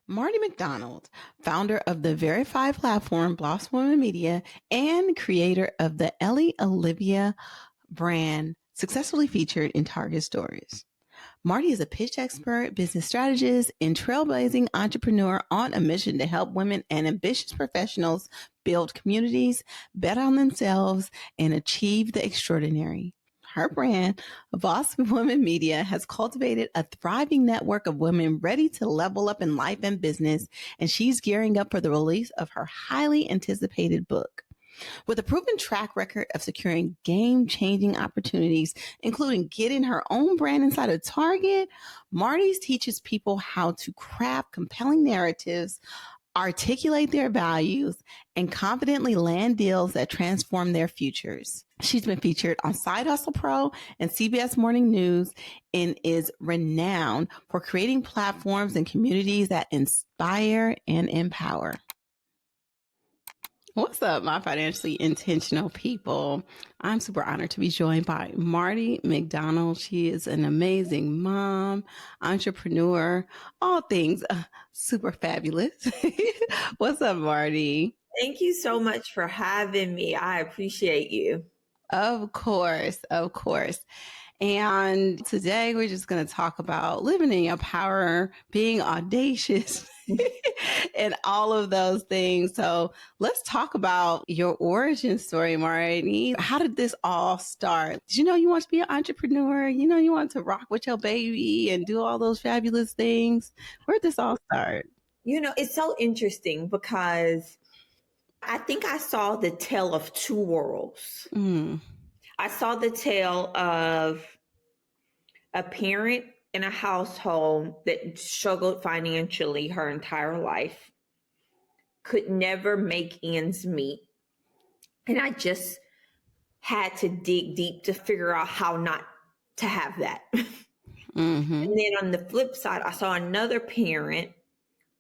Marty McDonald, founder of the Verify platform, Boss Woman Media, and creator of the Elle Olivia brand, successfully featured in Target stores. Marty is a pitch expert, business strategist, and trailblazing entrepreneur on a mission to help women and ambitious professionals build communities, bet on themselves, and achieve the extraordinary. Her brand, Boss Woman Media, has cultivated a thriving network of women ready to level up in life and business, and she's gearing up for the release of her highly anticipated book. With a proven track record of securing game-changing opportunities, including getting her own brand inside of Target, Marty teaches people how to craft compelling narratives, articulate their values, and confidently land deals that transform their futures. She's been featured on Side Hustle Pro and CBS Morning News and is renowned for creating platforms and communities that inspire and empower. What's up, my financially intentional people? I'm super honored to be joined by Marty McDonald. She is an amazing mom, entrepreneur, all things super fabulous. What's up, Marty? Thank you so much for having me. I appreciate you. Of course, of course. And today we're just going to talk about living in your power, being audacious, and all of those things. So let's talk about your origin story, Marty. How did this all start? Did you know you want to be an entrepreneur? You know, you want to rock with your baby and do all those fabulous things. Where did this all start? You know, it's so interesting because I think I saw the tale of two worlds. I saw the tale of a parent in a household that struggled financially her entire life, could never make ends meet. And I just had to dig deep to figure out how not to have that. And then on the flip side, I saw another parent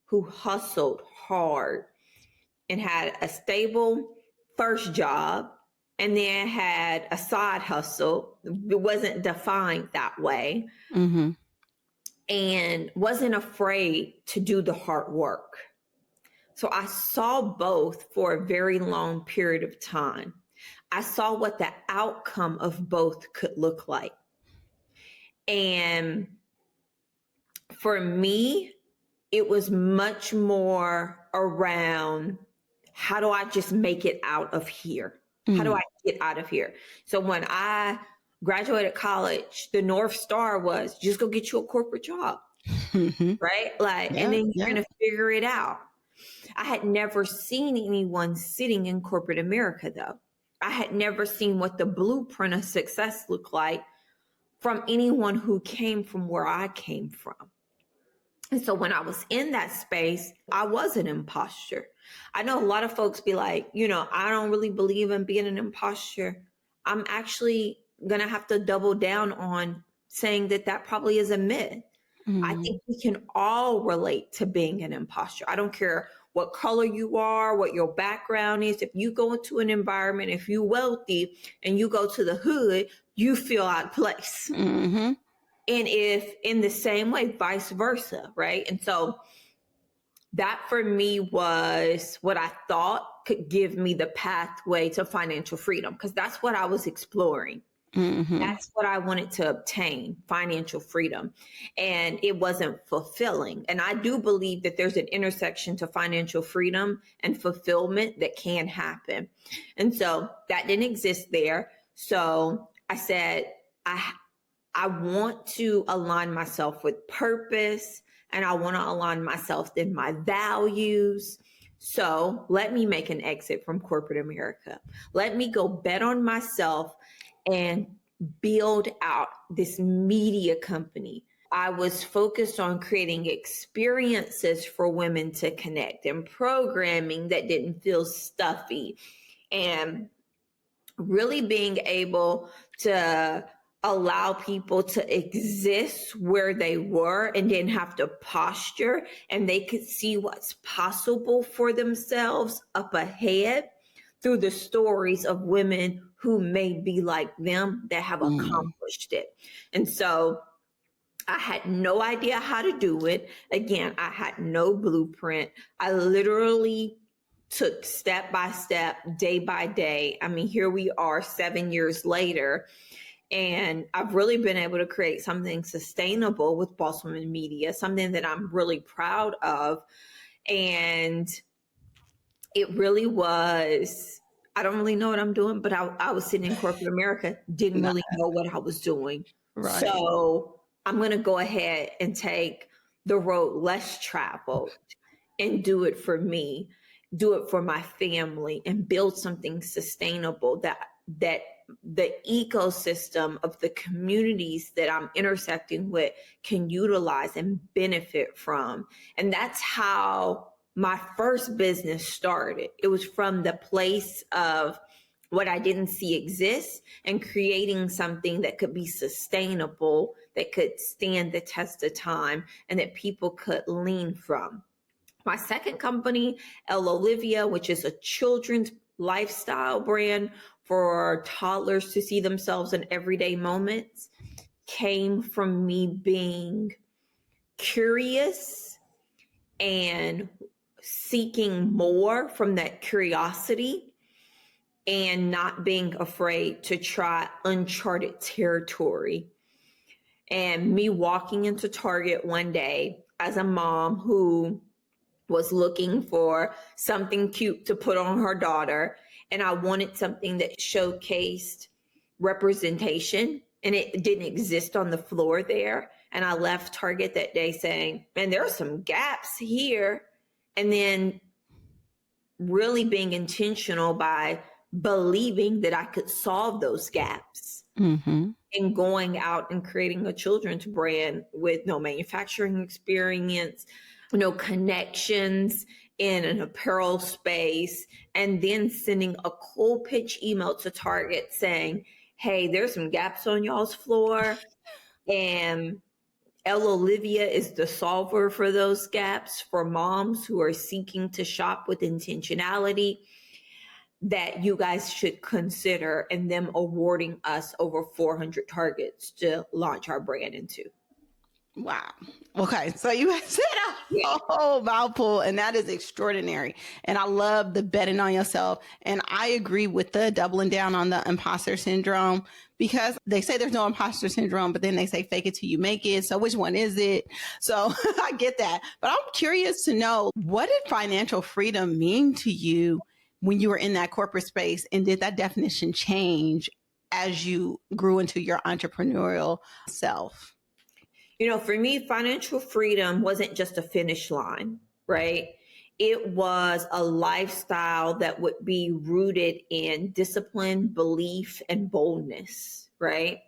who hustled hard and had a stable first job and then had a side hustle. It wasn't defined that way. And wasn't afraid to do the hard work. So I saw both for a very long period of time. I saw what the outcome of both could look like. And for me, it was much more around how do I just make it out of here? How do I get out of here? So when I graduated college, the North Star was just go get you a corporate job, right? Like, and then you're going to figure it out. I had never seen anyone sitting in corporate America, though. I had never seen what the blueprint of success looked like from anyone who came from where I came from. And so when I was in that space, I was an imposter. I know a lot of folks be like, you know, I don't really believe in being an imposter. I'm actually going to have to double down on saying that that probably is a myth. I think we can all relate to being an imposter. I don't care what color you are, what your background is. If you go into an environment, if you're wealthy and you go to the hood, you feel out of place. And if in the same way, vice versa, right? And so that for me was what I thought could give me the pathway to financial freedom, because that's what I was exploring. That's what I wanted to obtain, financial freedom. And it wasn't fulfilling. And I do believe that there's an intersection to financial freedom and fulfillment that can happen. And so that didn't exist there. So I said, I want to align myself with purpose, and I want to align myself in my values. So let me make an exit from corporate America. Let me go bet on myself and build out this media company. I was focused on creating experiences for women to connect and programming that didn't feel stuffy, and really being able to allow people to exist where they were and didn't have to posture, and they could see what's possible for themselves up ahead through the stories of women who may be like them that have accomplished it. And so I had no idea how to do it. Again, I had no blueprint. I literally took step by step, day by day. I mean, here we are 7 years later, and I've really been able to create something sustainable with Boss Woman Media, something that I'm really proud of. And it really was, I don't really know what I'm doing, but I was sitting in corporate America, didn't No, really know what I was doing. right. So I'm going to go ahead and take the road less traveled and do it for me, do it for my family, and build something sustainable that the ecosystem of the communities that I'm intersecting with can utilize and benefit from. And that's how my first business started. It was from the place of what I didn't see exist and creating something that could be sustainable, that could stand the test of time, and that people could lean from. My second company, Elle Olivia, which is a children's lifestyle brand for toddlers to see themselves in everyday moments, came from me being curious and seeking more from that curiosity and not being afraid to try uncharted territory. And me walking into Target one day as a mom who was looking for something cute to put on her daughter, and I wanted something that showcased representation, and it didn't exist on the floor there. And I left Target that day saying, man, there are some gaps here. And then really being intentional by believing that I could solve those gaps, Mm-hmm. and going out and creating a children's brand with no manufacturing experience, no connections in an apparel space, and then sending a cold pitch email to Target saying, hey, there's some gaps on y'all's floor, and Elle Olivia is the solver for those gaps for moms who are seeking to shop with intentionality, that you guys should consider, and them awarding us over 400 targets to launch our brand into. Wow. Okay. So you said Yeah. a whole mouthful, and that is extraordinary. And I love the betting on yourself. And I agree with the doubling down on the imposter syndrome, because they say there's no imposter syndrome, but then they say fake it till you make it. So which one is it? So I get that. But I'm curious to know, what did financial freedom mean to you when you were in that corporate space? And did that definition change as you grew into your entrepreneurial self? You know, for me, financial freedom wasn't just a finish line, right? It was a lifestyle that would be rooted in discipline, belief, and boldness, right?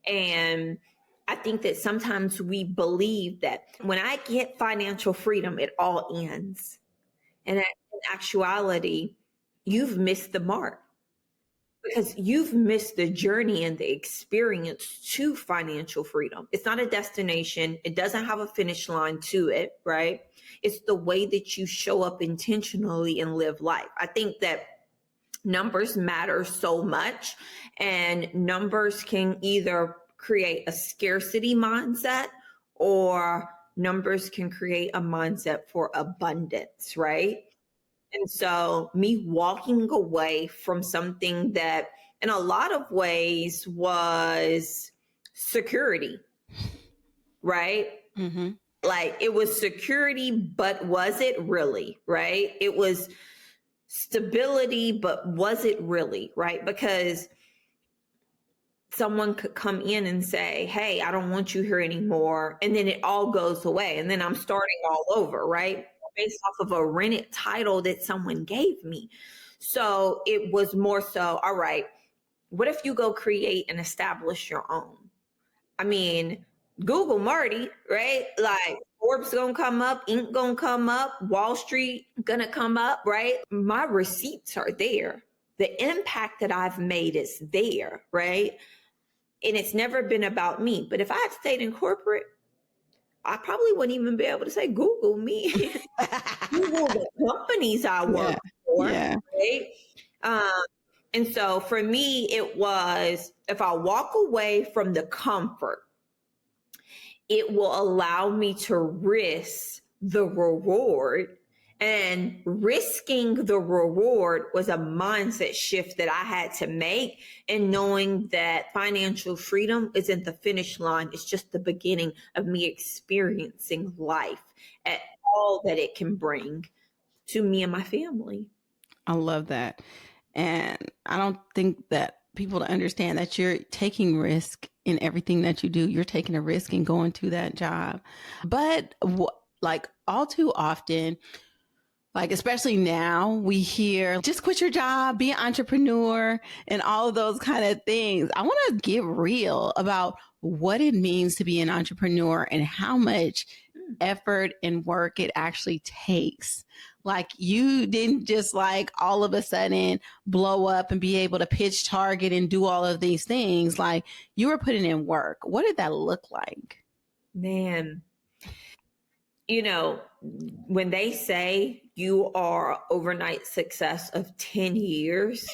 And I think that sometimes we believe that when I get financial freedom, it all ends. And in actuality, you've missed the mark, because you've missed the journey and the experience to financial freedom. It's not a destination. It doesn't have a finish line to it, right? It's the way that you show up intentionally and live life. I think that numbers matter so much, and numbers can either create a scarcity mindset, or numbers can create a mindset for abundance, right? And so me walking away from something that in a lot of ways was security, right? Mm-hmm. Like it was security, but was it really, right? It was stability, but was it really, right? Because someone could come in and say, hey, I don't want you here anymore. And then it all goes away. And then I'm starting all over, right? Based off of a rented title that someone gave me. So it was more so, all right, what if you go create and establish your own? I mean, Google Marty, right? Like Forbes gonna come up, Inc gonna come up, Wall Street gonna come up, right? My receipts are there. The impact that I've made is there, right? And it's never been about me. But if I had stayed in corporate, I probably wouldn't even be able to say Google me. Google the companies I work Yeah. for, Yeah. right? And so for me, it was, if I walk away from the comfort it will allow me to risk the reward. And risking the reward was a mindset shift that I had to make, and knowing that financial freedom isn't the finish line, it's just the beginning of me experiencing life at all that it can bring to me and my family. I love that. And I don't think that people to understand that you're taking risk in everything that you do. You're taking a risk in going to that job. But like all too often, like especially now, we hear just quit your job, be an entrepreneur, and all of those kind of things. I want to get real about what it means to be an entrepreneur and how much effort and work it actually takes. Like you didn't just like all of a sudden blow up and be able to pitch target and do all of these things. Like you were putting in work. What did that look like? Man, you know, when they say you are overnight success of 10 years,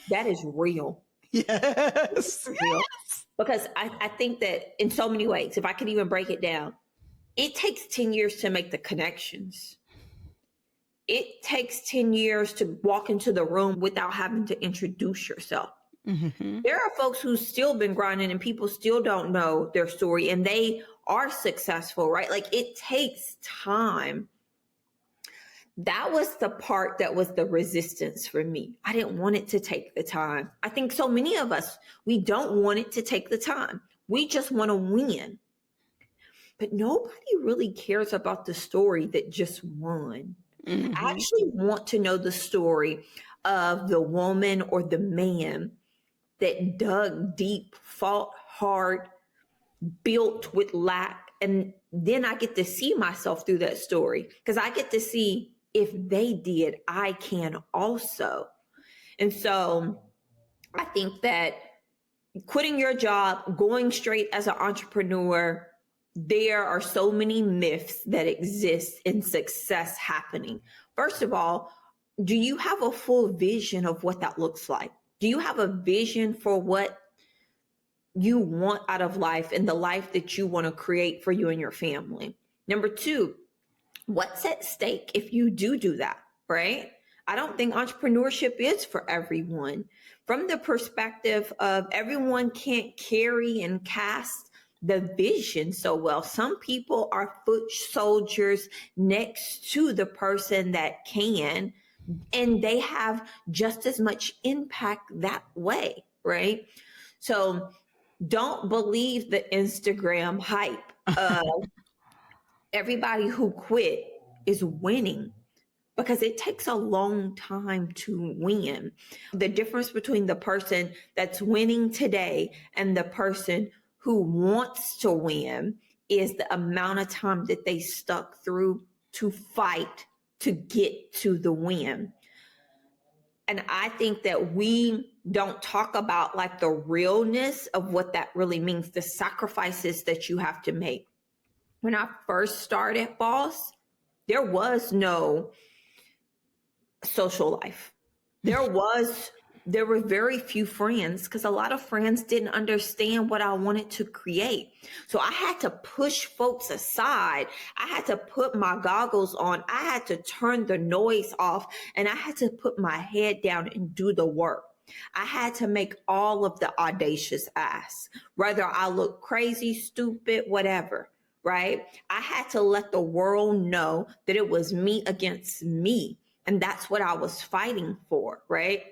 that is real. Yes. Real. Because I think that in so many ways, if I could even break it down, it takes 10 years to make the connections. It takes 10 years to walk into the room without having to introduce yourself. Mm-hmm. There are folks who've still been grinding and people still don't know their story and they are successful, right? Like it takes time. That was the part that was the resistance for me. I didn't want it to take the time. I think so many of us, we don't want it to take the time. We just want to win. But nobody really cares about the story that just won. Mm-hmm. I actually want to know the story of the woman or the man that dug deep, fought hard, built with lack. And then I get to see myself through that story because I get to see if they did, I can also. And so I think that quitting your job, going straight as an entrepreneur, there are so many myths that exist in success happening. First of all, do you have a full vision of what that looks like? Do you have a vision for what you want out of life and the life that you want to create for you and your family? Number two, what's at stake if you do that, right? I don't think entrepreneurship is for everyone. From the perspective of everyone can't carry and cast the vision so well. Some people are foot soldiers next to the person that can, and they have just as much impact that way, right? So don't believe the Instagram hype of everybody who quit is winning, because it takes a long time to win. The difference between the person that's winning today and the person who wants to win is the amount of time that they stuck through to fight to get to the win. And I think that we don't talk about like the realness of what that really means, the sacrifices that you have to make. When I first started Boss, there was no social life. There were very few friends because a lot of friends didn't understand what I wanted to create. So I had to push folks aside. I had to put my goggles on. I had to turn the noise off, and I had to put my head down and do the work. I had to make all of the audacious asks, whether I look crazy, stupid, whatever, right? I had to let the world know that it was me against me. And that's what I was fighting for, right?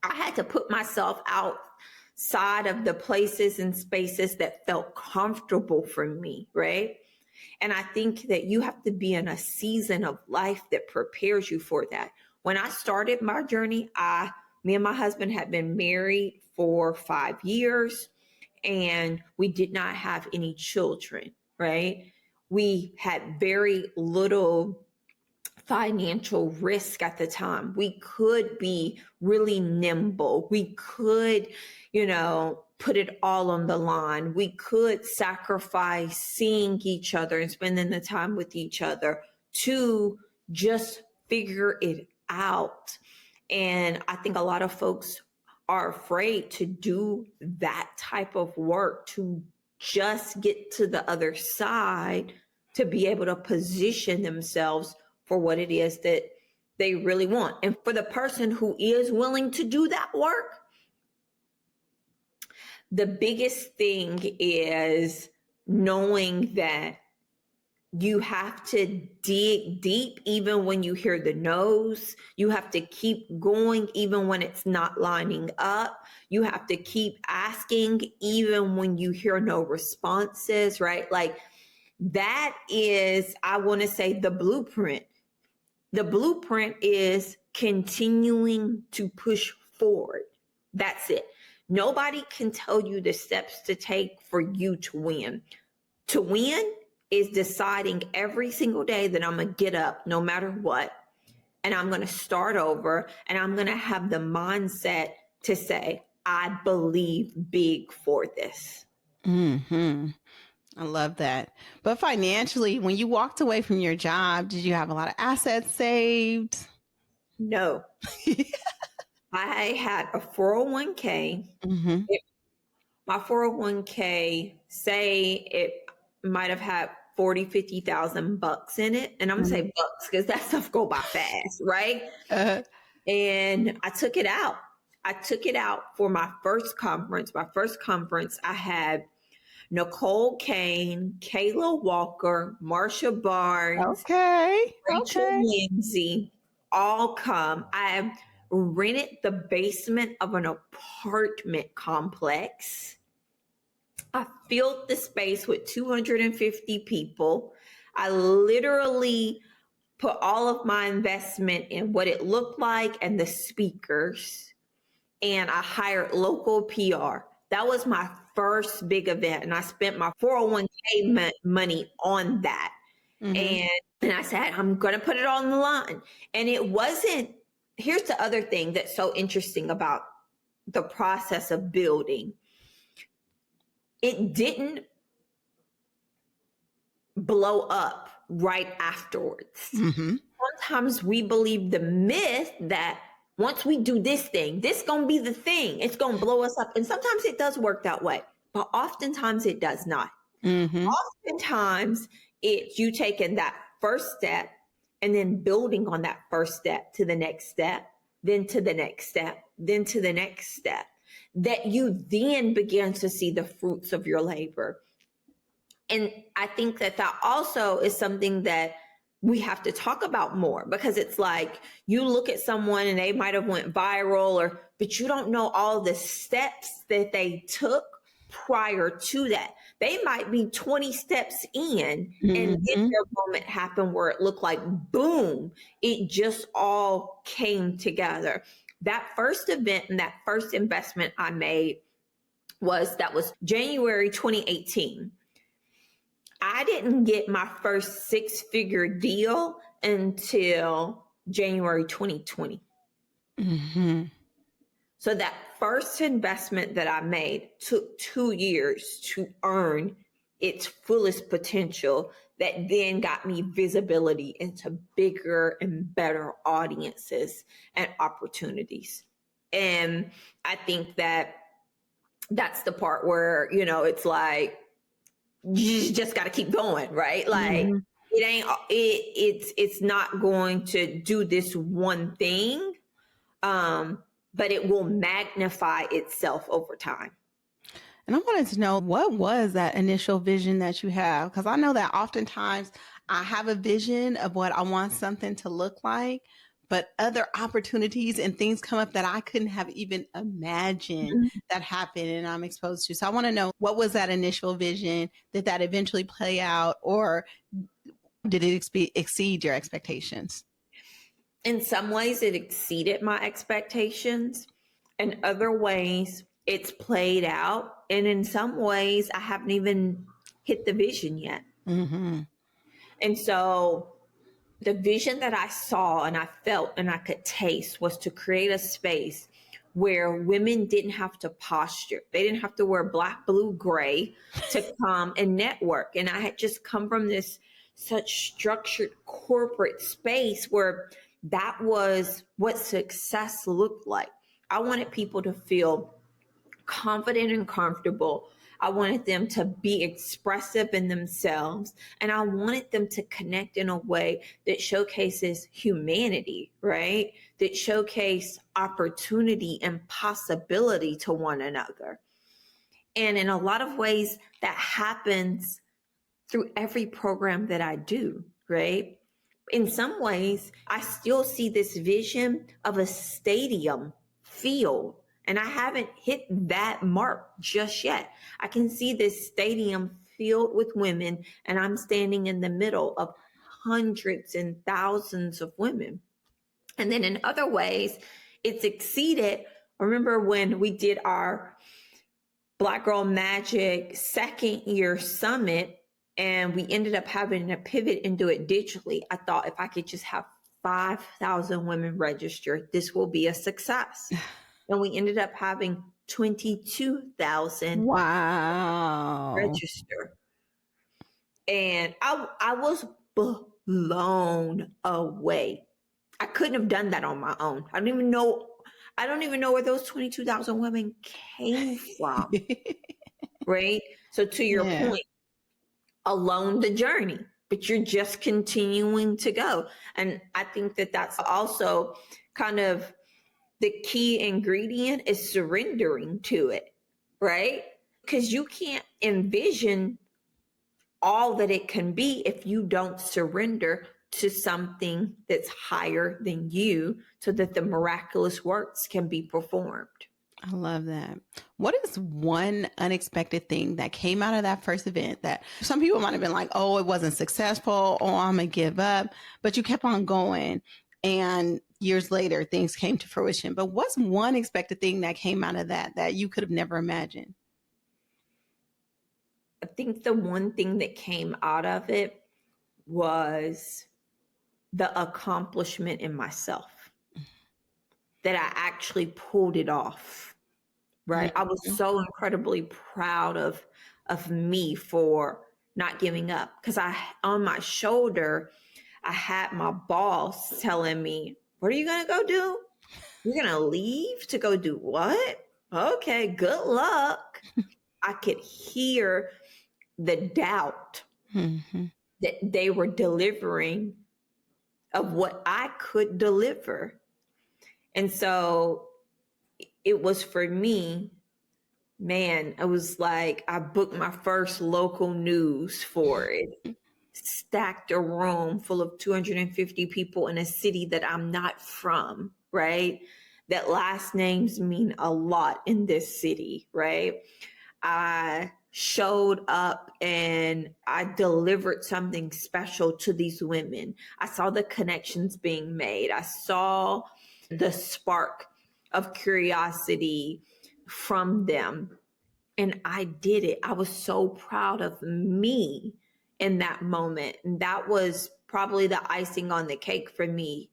I had to put myself outside of the places and spaces that felt comfortable for me, right? And I think that you have to be in a season of life that prepares you for that. When I started my journey, me and my husband had been married for 5 years, and we did not have any children, right? We had very little financial risk at the time. We could be really nimble. We could, put it all on the line. We could sacrifice seeing each other and spending the time with each other to just figure it out. And I think a lot of folks are afraid to do that type of work, to just get to the other side to be able to position themselves for what it is that they really want. And for the person who is willing to do that work, the biggest thing is knowing that you have to dig deep even when you hear the no's. You have to keep going even when it's not lining up. You have to keep asking even when you hear no responses, right? Like that is, I want to say, the blueprint. The blueprint is continuing to push forward. That's it. Nobody can tell you the steps to take for you to win. To win is deciding every single day that I'm going to get up no matter what, and I'm going to start over, and I'm going to have the mindset to say, I believe big for this. Mm-hmm. I love that. But financially, when you walked away from your job, did you have a lot of assets saved? No. I had a 401k. Mm-hmm. My 401k, say it might have had 40, 50,000 bucks in it. And I'm gonna say bucks because that stuff go by fast, right? And I took it out. I took it out for my first conference. My first conference, I had Nicole Kane, Kayla Walker, Marsha Barnes, Rachel Lindsay, all come. I rented the basement of an apartment complex. I filled the space with 250 people. I literally put all of my investment in what it looked like and the speakers, and I hired local PR. That was my first big event, and I spent my 401k money on that. And I said, I'm going to put it on the line. And it wasn't, here's the other thing that's so interesting about the process of building. It didn't blow up right afterwards. Sometimes we believe the myth that once we do this thing, this going to be the thing. It's going to blow us up. And sometimes it does work that way, but oftentimes it does not. Oftentimes it's you taking that first step and then building on that first step to the next step, then to the next step, then to the next step, that you then begin to see the fruits of your labor. And I think that that also is something that we have to talk about more, because it's like you look at someone and they might have went viral, but you don't know all the steps that they took prior to that. They might be 20 steps in and then their moment happened where it looked like, boom, it just all came together. That first event and that first investment I made was January 2018. I didn't get my first 6-figure deal until January 2020. So that first investment that I made took 2 years to earn its fullest potential, that then got me visibility into bigger and better audiences and opportunities. And I think that that's the part where, you know, it's like, you just got to keep going, right? Like it's not going to do this one thing, but it will magnify itself over time. And I wanted to know, what was that initial vision that you have? Because I know that oftentimes I have a vision of what I want something to look like, but other opportunities and things come up that I couldn't have even imagined that happen and I'm exposed to. So I want to know, what was that initial vision? Did that eventually play out, or did it exceed your expectations? In some ways, it exceeded my expectations. In other ways, it's played out. And in some ways, I haven't even hit the vision yet. And so the vision that I saw and I felt and I could taste was to create a space where women didn't have to posture. They didn't have to wear black, blue, gray to come and network. And I had just come from this such structured corporate space where that was what success looked like. I wanted people to feel confident and comfortable. I wanted them to be expressive in themselves. And I wanted them to connect in a way that showcases humanity, right? That showcase opportunity and possibility to one another. And in a lot of ways, that happens through every program that I do, right? In some ways, I still see this vision of a stadium field, and I haven't hit that mark just yet. I can see this stadium filled with women, and I'm standing in the middle of hundreds and thousands of women. And then in other ways, it's exceeded. Remember when we did our Black Girl Magic second year summit and we ended up having to pivot and do it digitally? I thought if I could just have 5,000 women register, this will be a success. And we ended up having 22,000 register. And I was blown away. I couldn't have done that on my own. I don't even know where those 22,000 women came from. Right? So to your point, alone the journey, but you're just continuing to go. And I think that that's also kind of the key ingredient is surrendering to it, right? Because you can't envision all that it can be if you don't surrender to something that's higher than you so that the miraculous works can be performed. I love that. What is one unexpected thing that came out of that first event that some people might have been like, oh, it wasn't successful, or I'm going to give up, but you kept on going and years later things came to fruition? But what's one unexpected thing that came out of that you could have never imagined? I think the one thing that came out of it was the accomplishment in myself, that I actually pulled it off, right? I was so incredibly proud of me for not giving up, because on my shoulder, I had my boss telling me, what are you going to go do? You're going to leave to go do what? Okay, good luck. I could hear the doubt that they were delivering of what I could deliver. And so it was for me, man, it was like I booked my first local news for it, stacked a room full of 250 people in a city that I'm not from, right? That last names mean a lot in this city, right? I showed up and I delivered something special to these women. I saw the connections being made. I saw the spark of curiosity from them. And I did it. I was so proud of me in that moment. And that was probably the icing on the cake for me.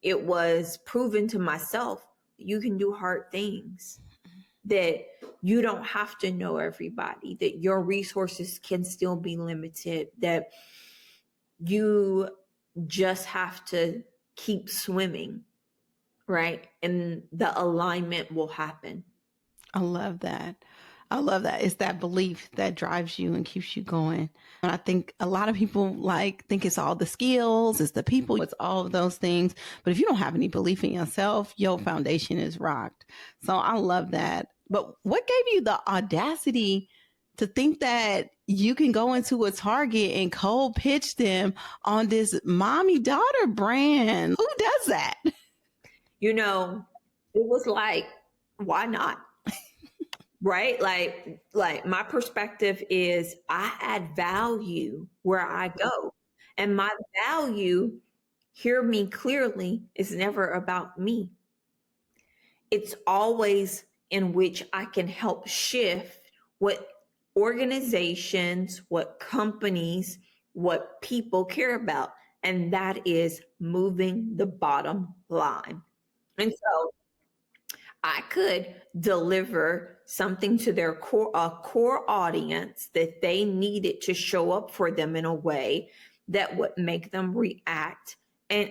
It was proven to myself, you can do hard things, that you don't have to know everybody, that your resources can still be limited, that you just have to keep swimming, right? And the alignment will happen. I love that. I love that. It's that belief that drives you and keeps you going. And I think a lot of people think it's all the skills, it's the people, it's all of those things. But if you don't have any belief in yourself, your foundation is rocked. So I love that. But what gave you the audacity to think that you can go into a Target and cold pitch them on this mommy daughter brand? Who does that? It was like, why not? Right? Like my perspective is I add value where I go. And my value, hear me clearly, is never about me. It's always in which I can help shift what organizations, what companies, what people care about. And that is moving the bottom line. And so I could deliver something to their core audience that they needed to show up for them in a way that would make them react and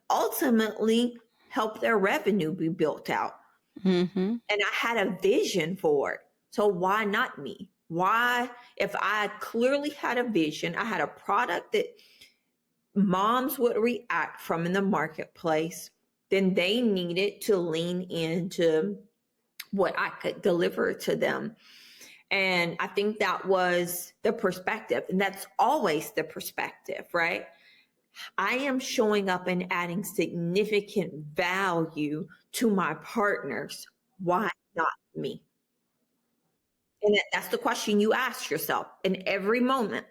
ultimately help their revenue be built out. And I had a vision for it. So why not me? Why, if I clearly had a vision, I had a product that moms would react from in the marketplace, then they needed to lean into what I could deliver to them. And I think that was the perspective. And that's always the perspective, right? I am showing up and adding significant value to my partners. Why not me? And that's the question you ask yourself in every moment.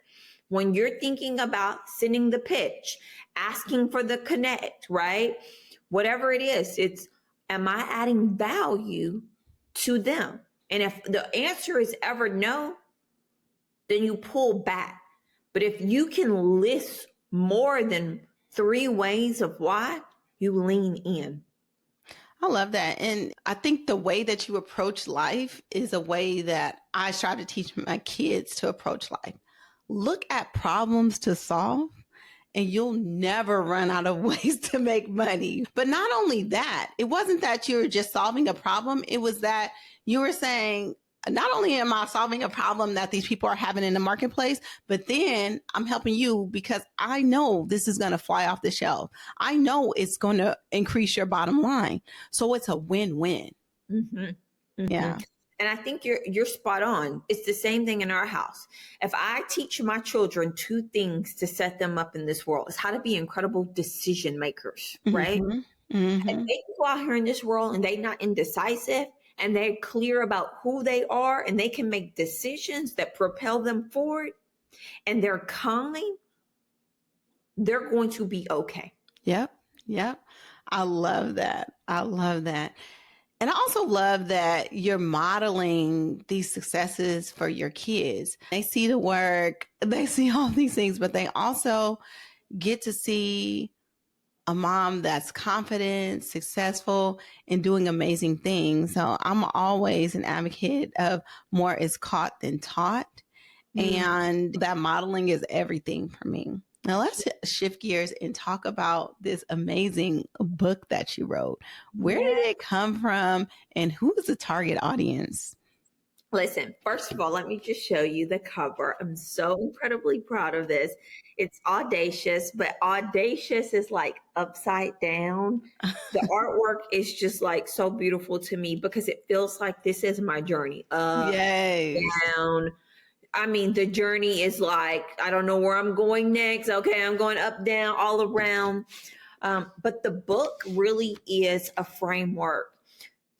When you're thinking about sending the pitch, asking for the connect, right? Whatever it is, it's, am I adding value to them? And if the answer is ever no, then you pull back. But if you can list more than 3 ways of why, you lean in. I love that. And I think the way that you approach life is a way that I try to teach my kids to approach life. Look at problems to solve, and you'll never run out of ways to make money. But not only that, it wasn't that you were just solving a problem, it was that you were saying, not only am I solving a problem that these people are having in the marketplace, but then I'm helping you because I know this is going to fly off the shelf. I know it's going to increase your bottom line. So it's a win-win. Mm-hmm. Mm-hmm. Yeah. And I think you're spot on. It's the same thing in our house. If I teach my children 2 things to set them up in this world, it's how to be incredible decision makers, right? Mm-hmm. Mm-hmm. If they go out here in this world and they're not indecisive and they're clear about who they are and they can make decisions that propel them forward and they're kind, they're going to be okay. Yep. Yep. I love that. I love that. And I also love that you're modeling these successes for your kids. They see the work, they see all these things, but they also get to see a mom that's confident, successful, and doing amazing things. So I'm always an advocate of more is caught than taught. And that modeling is everything for me. Now let's shift gears and talk about this amazing book that you wrote. Where did it come from and who is the target audience? Listen, first of all, let me just show you the cover. I'm so incredibly proud of this. It's audacious, but audacious is like upside down. The artwork is just like so beautiful to me because it feels like this is my journey up, down. I mean, the journey is like, I don't know where I'm going next. Okay, I'm going up, down, all around. But the book really is a framework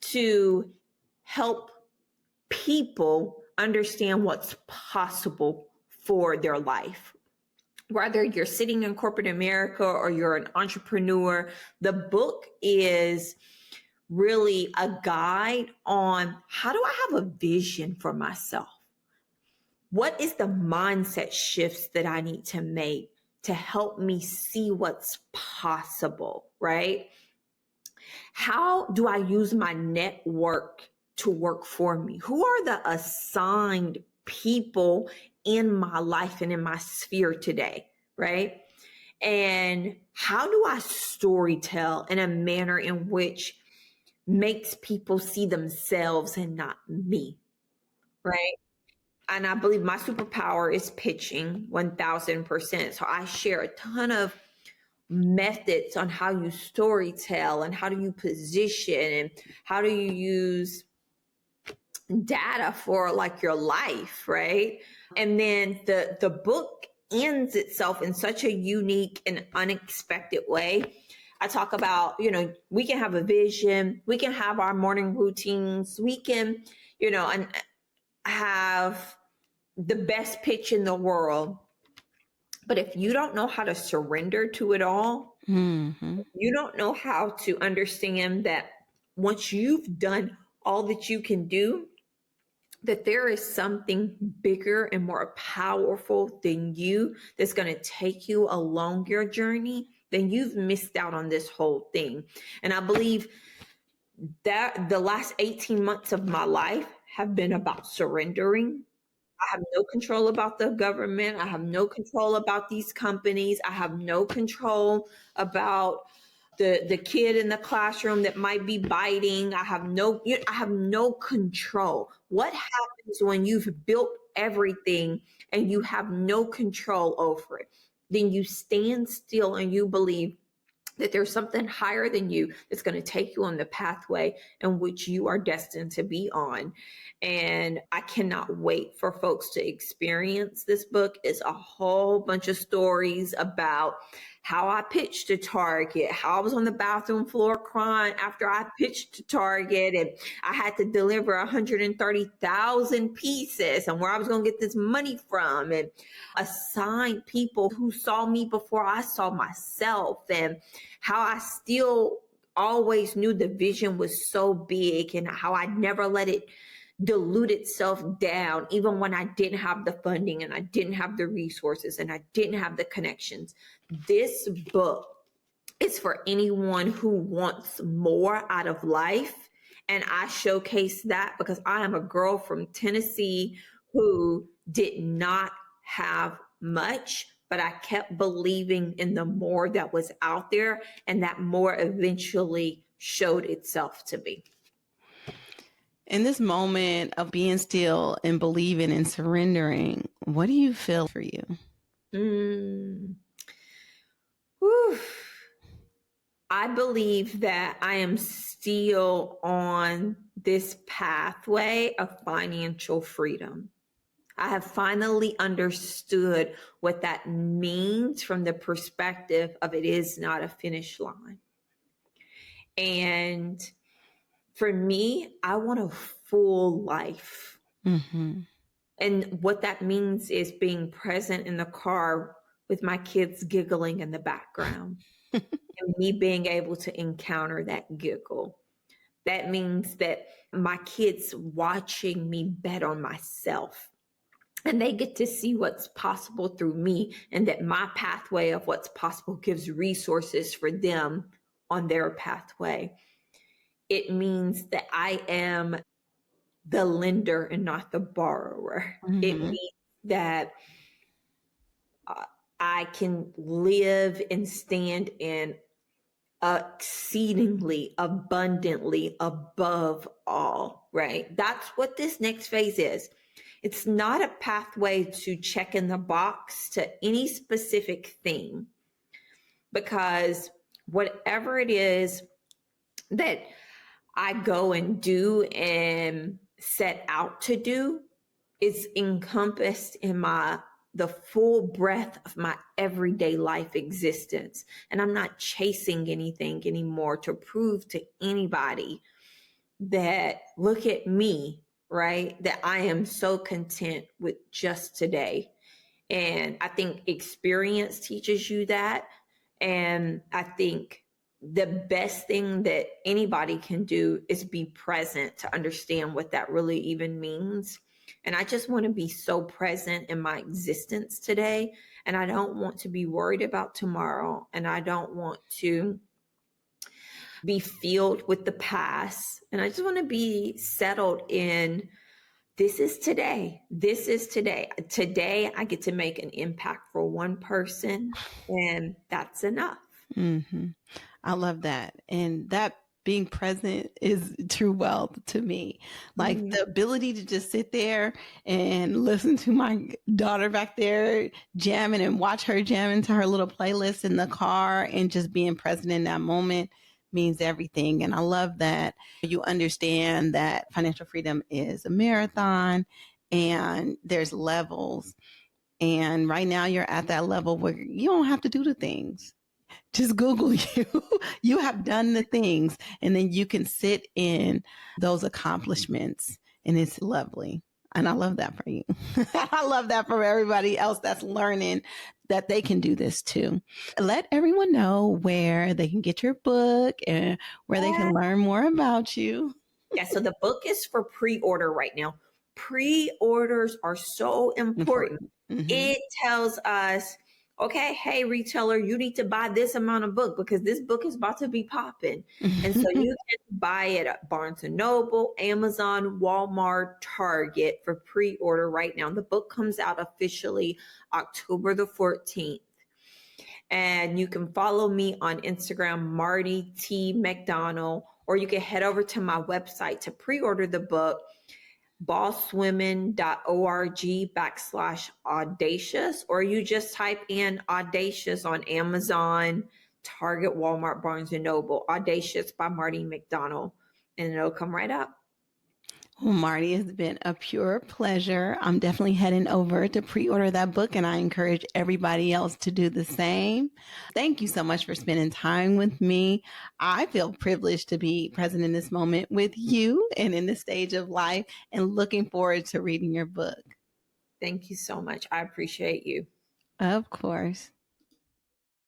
to help people understand what's possible for their life. Whether you're sitting in corporate America or you're an entrepreneur, the book is really a guide on how do I have a vision for myself? What is the mindset shifts that I need to make to help me see what's possible, right? How do I use my network to work for me? Who are the assigned people in my life and in my sphere today, right? And how do I storytell in a manner in which makes people see themselves and not me, right? And I believe my superpower is pitching 1000%. So I share a ton of methods on how you storytell and how do you position and how do you use data for like your life, right? And then the book ends itself in such a unique and unexpected way. I talk about, we can have a vision, we can have our morning routines, we can, and have the best pitch in the world. But if you don't know how to surrender to it all, you don't know how to understand that once you've done all that you can do, that there is something bigger and more powerful than you that's going to take you along your journey, then you've missed out on this whole thing. And I believe that the last 18 months of my life have been about surrendering. I have no control about the government. I have no control about these companies. I have no control about the kid in the classroom that might be biting. I have no control. What happens when you've built everything and you have no control over it, then you stand still and you believe that there's something higher than you that's going to take you on the pathway in which you are destined to be on. And I cannot wait for folks to experience this book. It's a whole bunch of stories about how I pitched to Target, how I was on the bathroom floor crying after I pitched to Target, and I had to deliver 130,000 pieces, and where I was going to get this money from, and assign people who saw me before I saw myself, and how I still always knew the vision was so big, and how I never let it dilute itself down, even when I didn't have the funding and I didn't have the resources and I didn't have the connections. This book is for anyone who wants more out of life. And I showcase that because I am a girl from Tennessee who did not have much, but I kept believing in the more that was out there, and that more eventually showed itself to be. In this moment of being still and believing and surrendering, what do you feel for you? I believe that I am still on this pathway of financial freedom. I have finally understood what that means from the perspective of it is not a finish line. And for me, I want a full life. Mm-hmm. And what that means is being present in the car with my kids giggling in the background and me being able to encounter that giggle. That means that my kids watching me bet on myself, and they get to see what's possible through me, and that my pathway of what's possible gives resources for them on their pathway. It means that I am the lender and not the borrower. Mm-hmm. It means that I can live and stand in exceedingly abundantly above all, right? That's what this next phase is. It's not a pathway to check in the box to any specific thing, because whatever it is that I go and do and set out to do is encompassed in the full breadth of my everyday life existence. And I'm not chasing anything anymore to prove to anybody that, look at me, right? That I am so content with just today. And I think experience teaches you that. And I think the best thing that anybody can do is be present to understand what that really even means. And I just want to be so present in my existence today. And I don't want to be worried about tomorrow. And I don't want to be filled with the past. And I just want to be settled in, this is today. This is today. Today, I get to make an impact for one person, and that's enough. Mm-hmm. I love that. And that being present is true wealth to me. Like the ability to just sit there and listen to my daughter back there jamming and watch her jam into her little playlist in the car and just being present in that moment means everything. And I love that you understand that financial freedom is a marathon and there's levels. And right now you're at that level where you don't have to do the things. Just Google you. You have done the things, and then you can sit in those accomplishments, and it's lovely. And I love that for you. I love that for everybody else that's learning that they can do this too. Let everyone know where they can get your book and where they can learn more about you. Yeah, so the book is for pre-order right now. Pre-orders are so important. Mm-hmm. It tells us, okay, hey, retailer, you need to buy this amount of book because this book is about to be popping. And so you can buy it at Barnes & Noble, Amazon, Walmart, Target for pre-order right now. The book comes out officially October the 14th. And you can follow me on Instagram, Marty T. McDonald, or you can head over to my website to pre-order the book. bosswomen.org/audacious, or you just type in audacious on Amazon, Target, Walmart, Barnes and Noble, Audacious by Marty McDonald, and it'll come right up. Well, Marty, it's been a pure pleasure. I'm definitely heading over to pre-order that book, and I encourage everybody else to do the same. Thank you so much for spending time with me. I feel privileged to be present in this moment with you and in this stage of life, and looking forward to reading your book. Thank you so much. I appreciate you. Of course.